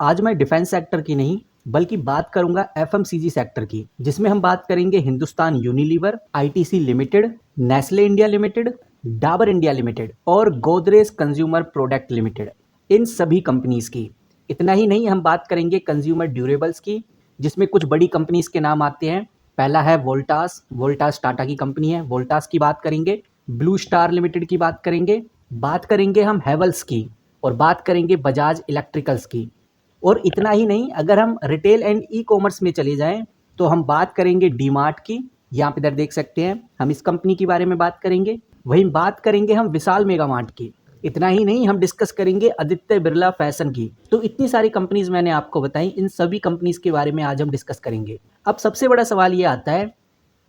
आज मैं defence sector की नहीं बल्कि बात करूंगा एफएमसीजी सेक्टर की, जिसमें हम बात करेंगे Hindustan Unilever, ITC limited, Nestle India limited, Dabur India limited और गोदरेज कंज्यूमर प्रोडक्ट लिमिटेड, इन सभी कंपनीज की। इतना ही नहीं, हम बात करेंगे कंज्यूमर ड्यूरेबल्स की, जिसमें कुछ बड़ी कंपनीज के नाम आते हैं। पहला है वोल्टास। वोल्टास टाटा की कंपनी है, वोल्टास की बात करेंगे। ब्लू स्टार लिमिटेड की बात करेंगे हम हैवल्स की, और बात करेंगे बजाज इलेक्ट्रिकल्स की। और इतना ही नहीं, अगर हम रिटेल एंड ई कॉमर्स में चले जाएं तो हम बात करेंगे डी मार्ट की। यहाँ पे इधर देख सकते हैं, हम इस कंपनी के बारे में बात करेंगे। वहीं बात करेंगे हम विशाल मेगा मार्ट की। इतना ही नहीं, हम डिस्कस करेंगे आदित्य बिरला फैशन की। तो इतनी सारी कंपनीज मैंने आपको बताई, इन सभी कंपनीज के बारे में आज हम डिस्कस करेंगे। अब सबसे बड़ा सवाल ये आता है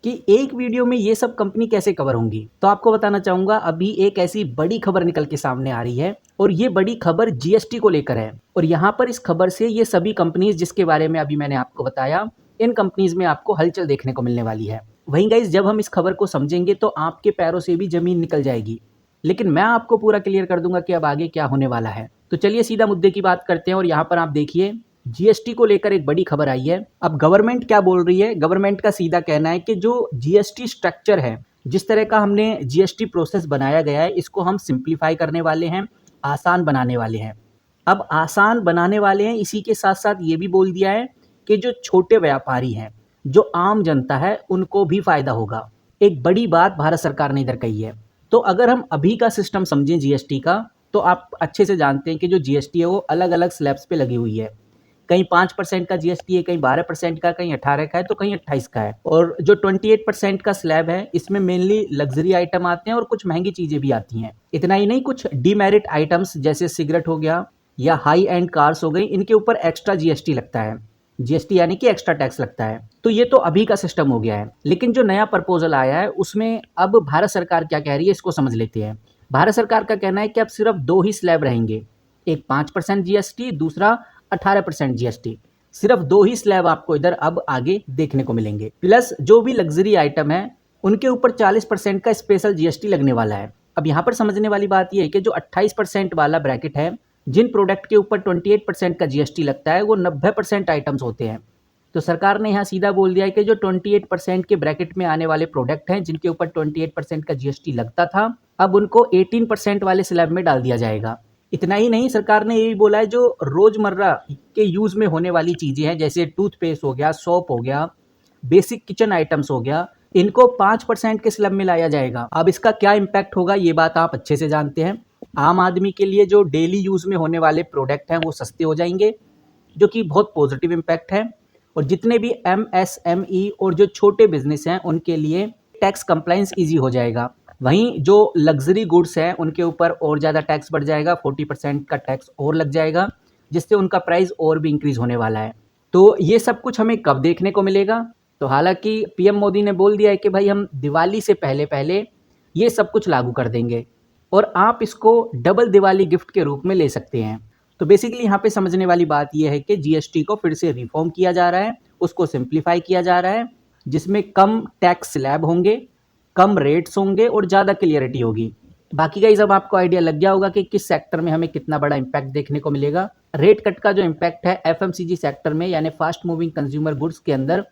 कि एक वीडियो में ये सब कंपनी कैसे कवर होंगी। तो आपको बताना चाहूंगा, अभी एक ऐसी बड़ी खबर निकल के सामने आ रही है, और ये बड़ी खबर जीएसटी को लेकर है। और यहाँ पर इस खबर से ये सभी कंपनीज जिसके बारे में अभी मैंने आपको बताया, इन कंपनीज में आपको हलचल देखने को मिलने वाली है। वहीं गाइस, जब हम इस खबर को समझेंगे तो आपके पैरों से भी जमीन निकल जाएगी। लेकिन मैं आपको पूरा क्लियर कर दूंगा कि अब आगे क्या होने वाला है। तो चलिए सीधा मुद्दे की बात करते हैं। और यहाँ पर आप देखिए, जीएसटी को लेकर एक बड़ी खबर आई है। अब गवर्नमेंट क्या बोल रही है? गवर्नमेंट का सीधा कहना है कि जो जीएसटी स्ट्रक्चर है, जिस तरह का हमने जीएसटी प्रोसेस बनाया गया है, इसको हम सिंप्लीफाई करने वाले हैं, आसान बनाने वाले हैं। अब आसान बनाने वाले हैं, इसी के साथ साथ ये भी बोल दिया है कि जो छोटे व्यापारी हैं, जो आम जनता है, उनको भी फायदा होगा। एक बड़ी बात भारत सरकार ने इधर कही है। तो अगर हम अभी का सिस्टम समझें जीएसटी का, तो आप अच्छे से जानते हैं कि जो जीएसटी है वो अलग अलग स्लैब्स पे लगी हुई है। कहीं 5% का जीएसटी है, कहीं 12% का, कहीं 18 का है, तो कहीं 28 का है। और जो 28% का स्लैब है, इसमें मेनली लग्जरी आइटम आते हैं और कुछ महंगी चीजें भी आती हैं। इतना ही नहीं, कुछ डीमेरिट आइटम्स जैसे सिगरेट हो गया या हाई एंड कार्स हो गई, इनके ऊपर एक्स्ट्रा जीएसटी लगता है। जीएसटी यानी कि एक्स्ट्रा टैक्स लगता है। तो ये तो अभी का सिस्टम हो गया है। लेकिन जो नया प्रपोजल आया है, उसमें अब भारत सरकार क्या कह रही है, इसको समझ लेते हैं। भारत सरकार का कहना है कि अब सिर्फ दो ही स्लैब रहेंगे, एक 5% जीएसटी, दूसरा 18% जीएसटी। सिर्फ दो ही स्लैब आपको इधर अब आगे देखने को मिलेंगे। प्लस जो भी लग्जरी आइटम है, उनके ऊपर 40% का स्पेशल जीएसटी लगने वाला है। अब यहाँ पर समझने वाली बात यह है कि जो 28% वाला ब्रैकेट है, जिन प्रोडक्ट के ऊपर 28% का जीएसटी लगता है, वो 90% आइटम्स होते हैं। तो सरकार ने यहाँ सीधा बोल दिया है कि जो 28% के ब्रैकेट में आने वाले प्रोडक्ट हैं, जिनके ऊपर 28% का जीएसटी लगता था, अब उनको 18% वाले स्लैब में डाल दिया जाएगा। इतना ही नहीं, सरकार ने ये भी बोला है जो रोजमर्रा के यूज में होने वाली चीजें हैं, जैसे टूथपेस्ट हो गया, सोप हो गया, बेसिक किचन आइटम्स हो गया, इनको 5% के स्लैब में लाया जाएगा। अब इसका क्या इम्पैक्ट होगा, ये बात आप अच्छे से जानते हैं। आम आदमी के लिए जो डेली यूज में होने वाले प्रोडक्ट हैं, वो सस्ते हो जाएंगे, जो कि बहुत पॉजिटिव इम्पैक्ट है। और जितने भी एमएसएमई और जो छोटे बिजनेस हैं, उनके लिए टैक्स कंप्लायंस ईजी हो जाएगा। वहीं जो लग्जरी गुड्स हैं, उनके ऊपर और ज़्यादा टैक्स बढ़ जाएगा, 40% का टैक्स और लग जाएगा, जिससे उनका प्राइस और भी इंक्रीज होने वाला है। तो ये सब कुछ हमें कब देखने को मिलेगा? तो हालांकि पीएम मोदी ने बोल दिया है कि भाई हम दिवाली से पहले पहले ये सब कुछ लागू कर देंगे, और आप इसको डबल दिवाली गिफ्ट के रूप में ले सकते हैं। तो बेसिकली यहाँ पे समझने वाली बात यह है कि जीएसटी को फिर से रिफॉर्म किया जा रहा है, उसको सिंप्लीफाई किया जा रहा है, जिसमें कम टैक्स स्लैब होंगे, कम रेट्स होंगे और ज़्यादा क्लियरिटी होगी। बाकी गाइस, अब आपको आइडिया लग गया होगा कि किस सेक्टर में हमें कितना बड़ा इम्पैक्ट देखने को मिलेगा। रेट कट का जो इम्पैक्ट है एफएमसीजी सेक्टर में, यानी फास्ट मूविंग कंज्यूमर गुड्स के अंदर,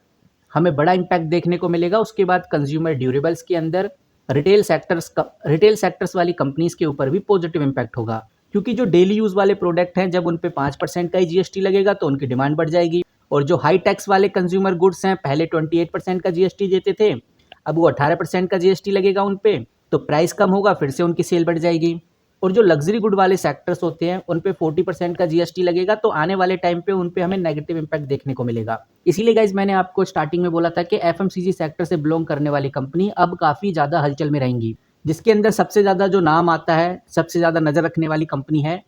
हमें बड़ा इम्पैक्ट देखने को मिलेगा। उसके बाद कंज्यूमर ड्यूरेबल्स के अंदर, रिटेल सेक्टर्स वाली कंपनीज के ऊपर भी पॉजिटिव इम्पैक्ट होगा, क्योंकि जो डेली यूज वाले प्रोडक्ट हैं, जब उन पे 5% का ही जीएसटी लगेगा तो उनकी डिमांड बढ़ जाएगी। और जो हाई टैक्स वाले कंज्यूमर गुड्स हैं, पहले 28% का जीएसटी देते थे, अब वो 18% का जीएसटी लगेगा उन पे, तो प्राइस कम होगा, फिर से उनकी सेल बढ़ जाएगी। और जो लग्जरी गुड वाले सेक्टर्स होते हैं, उन पे 40% का जीएसटी लगेगा, तो आने वाले टाइम पे उन पे हमें नेगेटिव इम्पैक्ट देखने को मिलेगा। इसीलिए गाइज, मैंने आपको स्टार्टिंग में बोला था कि एफएमसीजी सेक्टर से बिलोंग करने वाली कंपनी अब काफ़ी ज़्यादा हलचल में रहेंगी। जिसके अंदर सबसे ज़्यादा जो नाम आता है, सबसे ज़्यादा नज़र रखने वाली कंपनी है,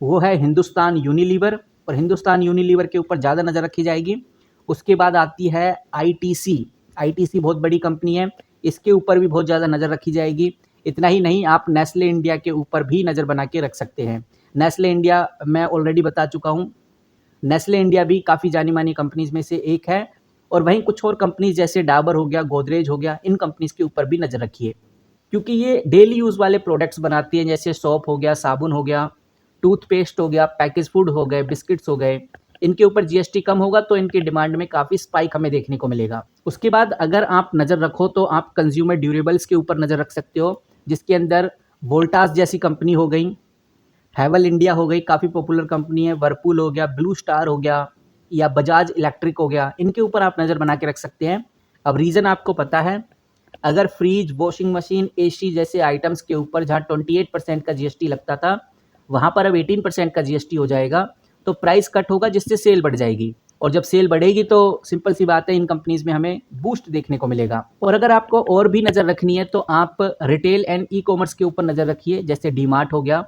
वो है हिंदुस्तान यूनिलीवर। और हिंदुस्तान यूनिलीवर के ऊपर ज़्यादा नज़र रखी जाएगी। उसके बाद आती है आईटीसी। आईटीसी बहुत बड़ी कंपनी है, इसके ऊपर भी बहुत ज़्यादा नज़र रखी जाएगी। इतना ही नहीं, आप नेस्ले इंडिया के ऊपर भी नज़र बना के रख सकते हैं। नेस्ले इंडिया मैं ऑलरेडी बता चुका हूँ, नेस्ले इंडिया भी काफ़ी जानी मानी कंपनीज में से एक है। और वहीं कुछ और कंपनीज जैसे डाबर हो गया, गोदरेज हो गया, इन कंपनीज के ऊपर भी नज़र रखिए, क्योंकि ये डेली यूज़ वाले प्रोडक्ट्स बनाती हैं, जैसे सोप हो गया, साबुन हो गया, टूथपेस्ट हो गया, पैकेज फूड हो गए, बिस्किट्स हो गए, इनके ऊपर जीएसटी कम होगा तो इनकी डिमांड में काफ़ी स्पाइक हमें देखने को मिलेगा। उसके बाद अगर आप नज़र रखो तो आप कंज्यूमर ड्यूरेबल्स के ऊपर नज़र रख सकते हो, जिसके अंदर वोल्टास जैसी कंपनी हो गई, हैवल इंडिया हो गई, काफ़ी पॉपुलर कंपनी है, वर्लपूल हो गया, ब्लू स्टार हो गया या बजाज इलेक्ट्रिक हो गया, इनके ऊपर आप नज़र बना के रख सकते हैं। अब रीज़न आपको पता है, अगर फ्रीज, वॉशिंग मशीन, एसी जैसे आइटम्स के ऊपर जहाँ 28% का जीएसटी लगता था, वहाँ पर अब 18% का जीएसटी हो जाएगा, तो प्राइस कट होगा जिससे सेल बढ़ जाएगी, और जब सेल बढ़ेगी तो सिंपल सी बात है, इन कंपनीज में हमें बूस्ट देखने को मिलेगा। और अगर आपको और भी नज़र रखनी है तो आप रिटेल एंड ई कॉमर्स के ऊपर नज़र रखिए, जैसे डीमार्ट हो गया,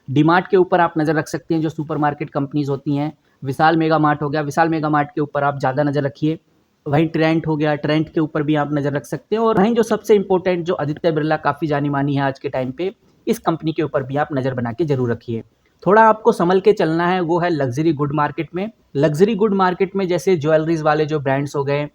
डीमार्ट के ऊपर आप नज़र रख सकते हैं, जो सुपरमार्केट कंपनीज होती हैं। विशाल मेगा मार्ट हो गया, विशाल मेगा मार्ट के ऊपर आप ज़्यादा नज़र रखिए। वहीं ट्रेंट हो गया, ट्रेंट के ऊपर भी आप नज़र रख सकते हैं। और वहीं जो सबसे इंपॉर्टेंट, जो आदित्य बिरला काफ़ी जानी मानी है आज के टाइम पे, इस कंपनी के ऊपर भी आप नज़र बना के जरूर रखिए। थोड़ा आपको संभल के चलना है, वो है लग्जरी गुड मार्केट में। लग्जरी गुड मार्केट में जैसे ज्वेलरीज वाले जो ब्रांड्स हो गए,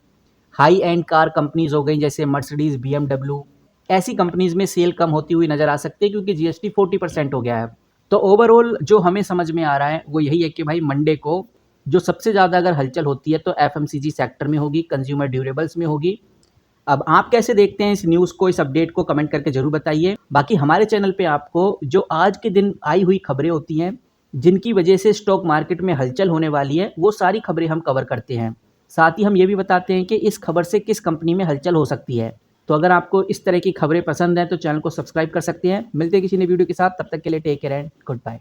हाई एंड कार कंपनीज हो गई जैसे मर्सिडीज, बीएमडब्ल्यू, ऐसी कंपनीज में सेल कम होती हुई नज़र आ सकती है, क्योंकि जीएसटी 40% हो गया है। तो ओवरऑल जो हमें समझ में आ रहा है वो यही है कि भाई मंडे को जो सबसे ज़्यादा अगर हलचल होती है तो एफएमसीजी सेक्टर में होगी, कंज्यूमर ड्यूरेबल्स में होगी। अब आप कैसे देखते हैं इस न्यूज़ को, इस अपडेट को कमेंट करके जरूर बताइए। बाकी हमारे चैनल पे आपको जो आज के दिन आई हुई खबरें होती हैं, जिनकी वजह से स्टॉक मार्केट में हलचल होने वाली है, वो सारी खबरें हम कवर करते हैं। साथ ही हम ये भी बताते हैं कि इस खबर से किस कंपनी में हलचल हो सकती है। तो अगर आपको इस तरह की खबरें पसंद हैं तो चैनल को सब्सक्राइब कर सकते हैं। मिलते हैं किसी नई वीडियो के साथ, तब तक के लिए take care and good bye.